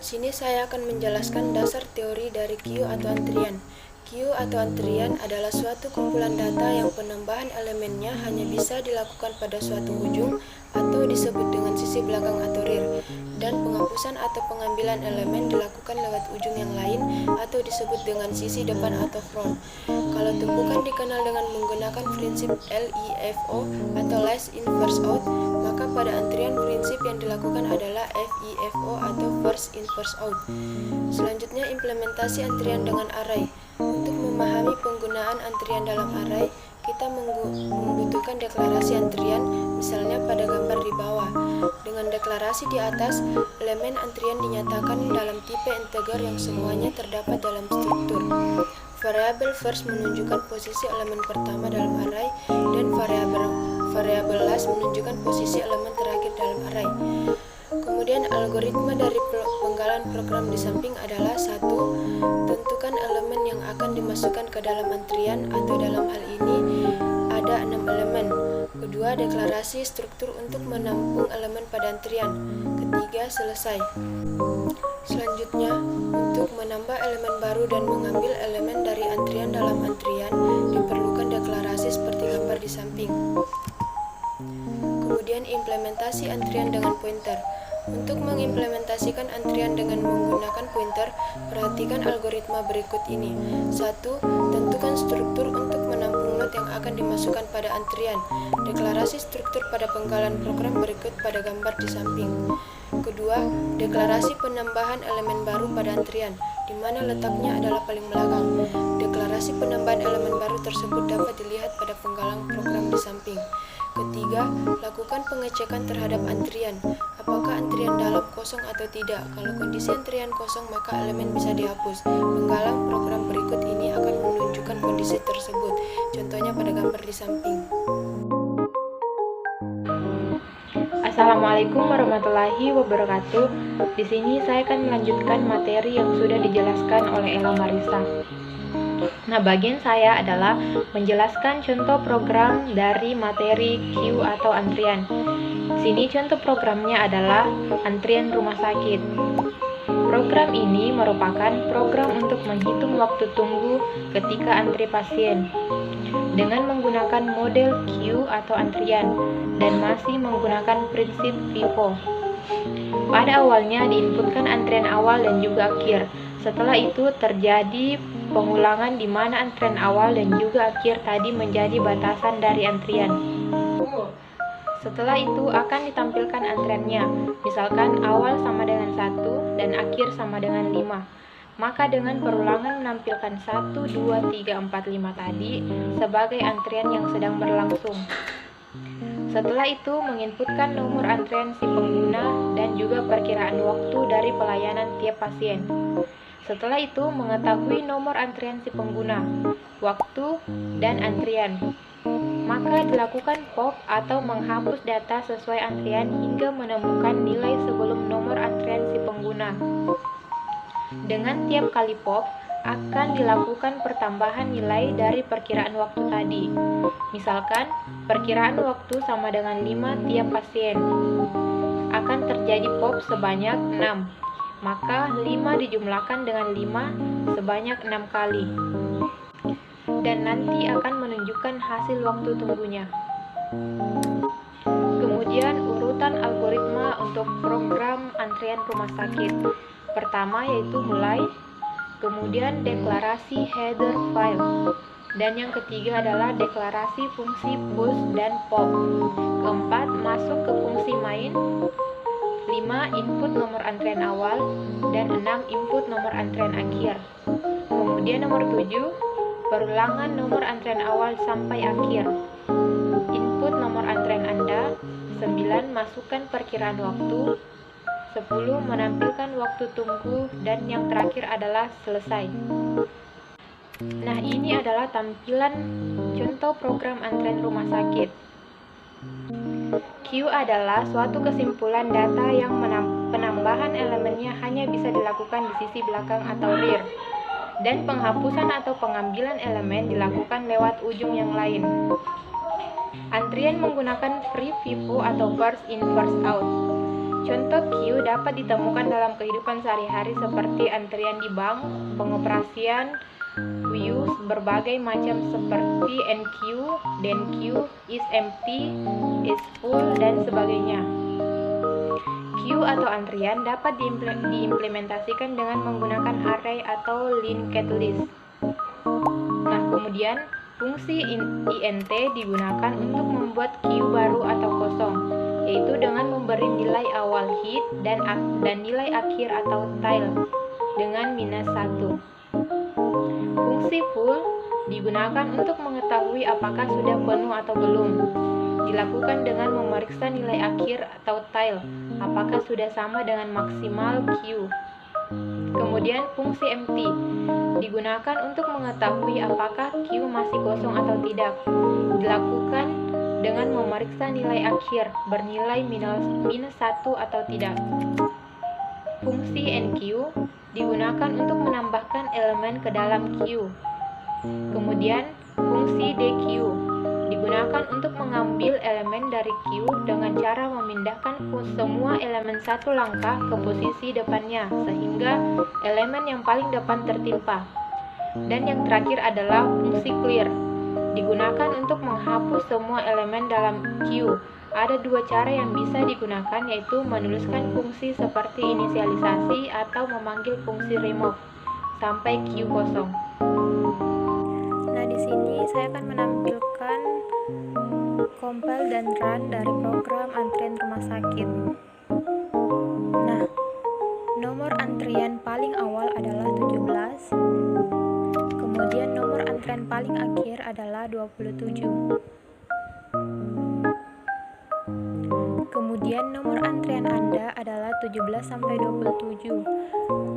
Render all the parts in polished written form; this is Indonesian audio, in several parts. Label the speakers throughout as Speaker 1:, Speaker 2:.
Speaker 1: Sini saya akan menjelaskan dasar teori dari queue atau antrian. Queue atau antrian adalah suatu kumpulan data yang penambahan elemennya hanya bisa dilakukan pada suatu ujung atau disebut dengan sisi belakang atau rear, dan penghapusan atau pengambilan elemen dilakukan lewat ujung yang lain atau disebut dengan sisi depan atau front. Kalau tumpukan dikenal dengan menggunakan prinsip LIFO atau last in first out, maka pada antrian prinsip yang dilakukan adalah FIFO atau first in first out. Selanjutnya, implementasi antrian dengan array. Untuk memahami penggunaan antrian dalam array, kita membutuhkan deklarasi antrian, misalnya pada gambar di bawah. Dengan deklarasi di atas, elemen antrian dinyatakan dalam tipe integer yang semuanya terdapat dalam struktur. Variabel first menunjukkan posisi elemen pertama dalam array, dan variabel last menunjukkan posisi elemen terakhir dalam array. Kemudian algoritma dari penggalan program di samping adalah: 1. Tentukan elemen yang akan dimasukkan ke dalam antrian, atau dalam hal ini ada 6 elemen. Kedua, deklarasi struktur untuk menampung elemen pada antrian. Ketiga, selesai. Selanjutnya, untuk menambah elemen baru dan mengambil elemen dari antrian dalam antrian, diperlukan deklarasi seperti gambar di samping. Kemudian implementasi antrian dengan pointer. Untuk mengimplementasikan antrian dengan menggunakan pointer, perhatikan algoritma berikut ini. 1. Tentukan struktur untuk menampung not yang akan dimasukkan pada antrian. Deklarasi struktur pada penggalan program berikut pada gambar di samping. Kedua, deklarasi penambahan elemen baru pada antrian, di mana letaknya adalah paling belakang. Deklarasi penambahan elemen baru tersebut dapat dilihat pada penggalan program di samping. Ketiga, lakukan pengecekan terhadap antrian. Apakah antrian dalam kosong atau tidak? Kalau kondisi antrian kosong, maka elemen bisa dihapus. Penggalan program berikut ini akan menunjukkan kondisi tersebut. Contohnya pada gambar di samping.
Speaker 2: Assalamualaikum warahmatullahi wabarakatuh. Di sini saya akan melanjutkan materi yang sudah dijelaskan oleh Ella Marisa. Nah, bagian saya adalah menjelaskan contoh program dari materi queue atau antrian. Sini contoh programnya adalah antrian rumah sakit. Program ini merupakan program untuk menghitung waktu tunggu ketika antri pasien dengan menggunakan model queue atau antrian dan masih menggunakan prinsip FIFO. Pada awalnya diinputkan antrian awal dan juga akhir. Setelah itu terjadi pengulangan di mana antrian awal dan juga akhir tadi menjadi batasan dari antrian. Setelah itu akan ditampilkan antriannya, misalkan awal sama dengan 1 dan akhir sama dengan 5. Maka dengan perulangan menampilkan 1, 2, 3, 4, 5 tadi sebagai antrian yang sedang berlangsung. Setelah itu menginputkan nomor antrian si pengguna dan juga perkiraan waktu dari pelayanan tiap pasien. Setelah itu mengetahui nomor antrian si pengguna, waktu, dan antrian. Maka dilakukan pop atau menghapus data sesuai antrian hingga menemukan nilai sebelum nomor antrian si pengguna. Dengan tiap kali pop, akan dilakukan pertambahan nilai dari perkiraan waktu tadi. Misalkan, perkiraan waktu sama dengan 5 tiap pasien. Akan terjadi pop sebanyak 6. Maka 5 dijumlahkan dengan 5 sebanyak 6 kali. Dan nanti akan menunjukkan hasil waktu tunggunya. Kemudian urutan algoritma untuk program antrian rumah sakit. Pertama yaitu mulai, kemudian deklarasi header file, dan yang ketiga adalah deklarasi fungsi push dan pop. Keempat, masuk ke fungsi main. 5. Input nomor antrian awal, dan 6. Input nomor antrian akhir. Kemudian nomor 7, perulangan nomor antrian awal sampai akhir. Input nomor antrian Anda. 9. Masukkan perkiraan waktu. 10. Menampilkan waktu tunggu, dan yang terakhir adalah selesai. Nah, ini adalah tampilan contoh program antrian rumah sakit. Queue adalah suatu kesimpulan data yang penambahan elemennya hanya bisa dilakukan di sisi belakang atau rear, dan penghapusan atau pengambilan elemen dilakukan lewat ujung yang lain. Antrian menggunakan free FIFO atau first in first out. Contoh queue dapat ditemukan dalam kehidupan sehari-hari seperti antrian di bank, pengoperasian, queues berbagai macam seperti NQ, DenQ, is empty, is full, dan sebagainya. Queue atau antrian dapat diimplementasikan dengan menggunakan array atau linked list. Nah, kemudian fungsi int digunakan untuk membuat queue baru atau kosong, yaitu dengan memberi nilai awal head dan nilai akhir atau tail dengan -1. Fungsi full digunakan untuk mengetahui apakah sudah penuh atau belum. Dilakukan dengan memeriksa nilai akhir atau tail, apakah sudah sama dengan maksimal queue. Kemudian fungsi empty digunakan untuk mengetahui apakah queue masih kosong atau tidak. Dilakukan dengan memeriksa nilai akhir bernilai -1 atau tidak. Fungsi enqueue digunakan untuk menambahkan elemen ke dalam queue. Kemudian fungsi dequeue digunakan untuk mengambil elemen dari queue dengan cara memindahkan semua elemen satu langkah ke posisi depannya sehingga elemen yang paling depan tertimpa. Dan yang terakhir adalah fungsi clear, digunakan untuk menghapus semua elemen dalam queue. Ada dua cara yang bisa digunakan, yaitu menuliskan fungsi seperti inisialisasi atau memanggil fungsi remove sampai queue kosong.
Speaker 3: Nah, di sini saya akan menampilkan compile dan run dari program antrian rumah sakit. Nah, nomor antrian paling awal adalah 17. Kemudian nomor antrian paling akhir adalah 27. Kemudian nomor antrian Anda adalah 17 sampai 27.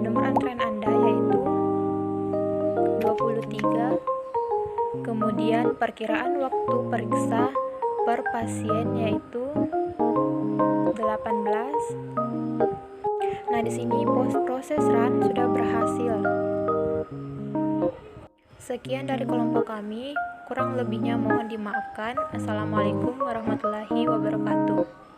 Speaker 3: Nomor antrian Anda yaitu 23. Kemudian perkiraan waktu periksa per pasien yaitu 18. Nah, di sini proses run sudah berhasil. Sekian dari kelompok kami, kurang lebihnya mohon dimaafkan. Assalamualaikum warahmatullahi wabarakatuh.